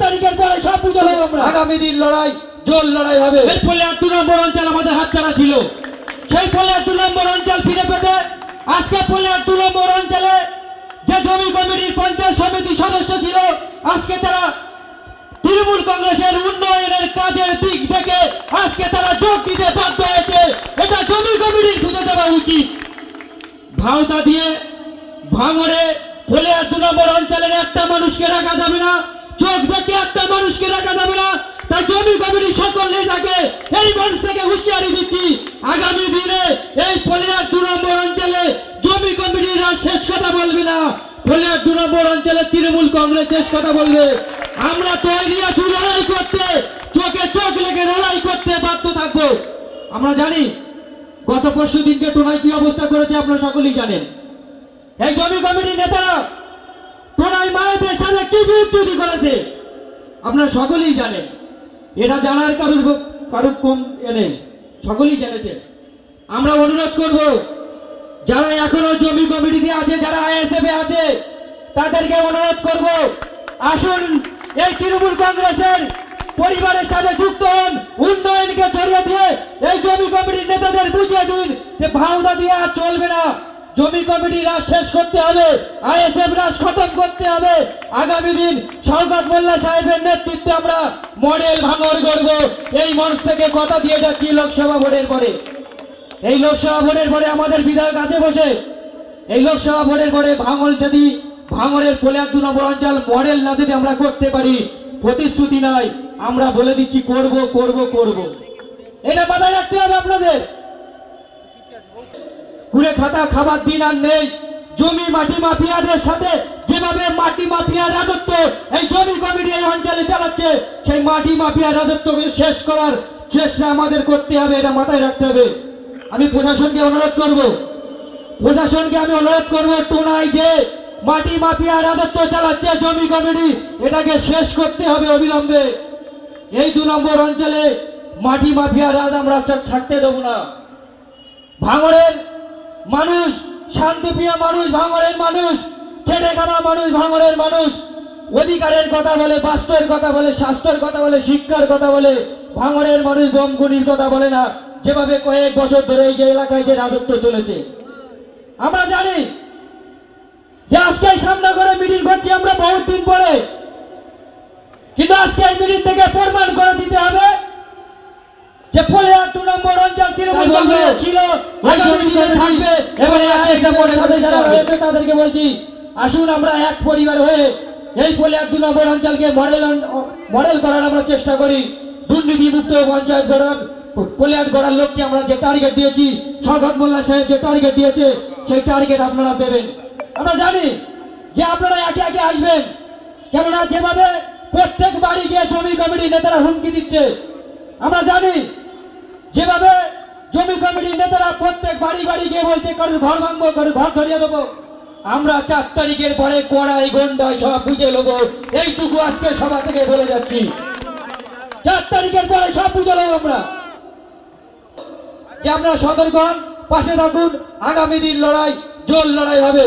তারিখের পরে সব বুঝে নেব আমরা। আগামী দিন লড়াই জোর লড়াই হবে। এই ফলে 2 নম্বর অঞ্চল আমাদের হাতছাড়া ছিল, সেই ফলে 2 নম্বর অঞ্চল ফিরে পেতে আজকে ফলে 2 নম্বর অঞ্চলে যে জমি কমিটির পঞ্চায়েত সমিতি সদস্য ছিল, আজকে তারা তৃণমূল কংগ্রেসের উন্নয়নের কাজের দিক থেকে আজকে তারা যোগ দিতে বাধ্য হয়েছে। এটা জমি কমিটির বুঝে দেওয়া উচিত। ভাওতা দিয়ে ভাঙড়ে ফলে 2 নম্বর অঞ্চলের একটা মানুষকে রাখা যাবে না, চোখ দেখে একটা মানুষকে রাখা যাবে না। তাই জমি কমিটির সকল নেতাকে এই মঞ্চ থেকে হুঁশিয়ারি দিচ্ছি, আগামী দিনে এই ফলিয়ার 2 নম্বর অঞ্চলে জমি কমিটিরা শেষ কথা বলবে না, ফলিয়ার 2 নম্বর অঞ্চলে তৃণমূল কংগ্রেস শেষ কথা বলবে। আমরা তৈরি আছি লড়াই করতে, চোখে চোখ লেগে লড়াই করতে বাধ্য থাকবো। আমরা জানি গত পরশু দিনকে টোনায় কি অবস্থা করেছে আপনারা সকলেই জানেন। এই জমি কমিটির নেতারা টোনায় মায়েদের সাথে কি বিচ্যুতি করেছে আপনারা সকলেই জানেন। এটা জানার কারুর কম নেই, সকলেই জেনেছে। আমরা অনুরোধ করব যারা এখনো জমি কমিটিতে আছে, যারা আইএসএফ এ আছে, তাদেরকে অনুরোধ করব আসুন এই তৃণমূল কংগ্রেসের পরিবারের সাথে যুক্ত হন, উন্নয়নকে ছড়িয়ে দিয়ে এই জমি কমিটির নেতাদের বুঝিয়ে দিন যে ভাওতা দিয়ে আর চলবে না, জমি কমিটি রাজ শেষ করতে হবে, আইএসএফ রাজ খতম করতে হবে। আগামী দিন শওকত মোল্লা সাহেবের নেতৃত্বে আমরা মডেল ভাঙড় গড়ব। এই মঞ্চ থেকে কথা দিয়ে যাচ্ছি লোকসভা ভোটের পরে, এই লোকসভা ভোটের পরে আমাদের বিধায়ক আছে বসে, এই লোকসভা ভোটের পরে ভাঙড় যদি ভাঙড়ের ফলিয়ার 2 নম্বর অঞ্চল মডেল না যদি আমরা করতে পারি, প্রতিশ্রুতি নাই, আমরা বলে দিচ্ছি করব করব করব। এটা মাথায় রাখতে হবে আপনাদের। কুড়ে খাতা খাবার দিন আর নেই। জমি মাটি মাফিয়াদের সাথে যেভাবে মাটি মাফিয়া রাজত্ব এই জমি কমিটি এই অঞ্চলে চালাচ্ছে, সেই মাটি মাফিয়া রাজত্বকে শেষ করার চেষ্টা আমাদের করতে হবে, এটা মাথায় রাখতে হবে। আমি প্রশাসনকে অনুরোধ করব, টোনায় যে মাটি মাফিয়া রাজত্ব চালাচ্ছে জমি কমিটি, এটাকে শেষ করতে হবে অবিলম্বে। এই 2 নম্বর অঞ্চলে মাটি মাফিয়া রাজ আমরা থাকতে দেব না। ভাঙড়ের মানুষ শান্তিপ্রিয় মানুষ, ভাঙড়ের মানুষ খেটে খাওয়া মানুষ, ভাঙড়ের মানুষ অধিকারের কথা বলে, বাস্তবের কথা বলে, স্বাস্থ্যের কথা বলে, শিক্ষার কথা বলে। ভাঙড়ের মানুষ বমগুনির কথা বলে না, যেভাবে কয়েক বছর ধরে এই যে এলাকায় যে রাজত্ব চলেছে। আমরা জানি যে আজকে সামনে করে মিটিং করছি আমরা বহুত দিন পরে, কিন্তু আজকে এই মিটিং থেকে প্রমাণ করে দিতে হবে যে ফলিয়ার 2 নম্বর অঞ্চল তৃণমূল কংগ্রেস ছিল, আগামী দিনে থাকবে। এবং আইএসএফের সাথে যারা রয়েছে তাদেরকে বলছি আসুন আমরা এক পরিবার হয়ে এই ফলিয়ার 2 নম্বর অঞ্চলকে মডেল করার আমরা চেষ্টা করি। দুর্নীতি মুক্ত পঞ্চায়েত গড়ার, ফলিয়ার গড়ার লক্ষ্যে আমরা যে টার্গেট দিয়েছি, শওকত মোল্লা সাহেব যে টার্গেট দিয়েছে, সেই টার্গেট আপনারা দেবেন। আমরা জানি যে আপনারা একে একে আসবেন, কেননা যেভাবে প্রত্যেক বাড়ি গিয়ে জমি কমিটির নেতারা হুমকি দিচ্ছে, আমরা জানি যেভাবে জমি কমিটির নেতারা প্রত্যেক বাড়ি বাড়ি গিয়ে বলতে কারোর ঘর ভাঙবো, কারোর ঘর ধরিয়ে দেবো। আমরা 4 তারিখের পরে কড়াই গন্ডায় সব বুঝে নেবো, এইটুকু আজকে সভা থেকে বলে যাচ্ছি। 4 তারিখের পরে সব বুঝে নেবো আমরা, যে আপনারা সতর্ক হন, পাশে থাকুন। আগামী দিন লড়াই জোর লড়াই হবে।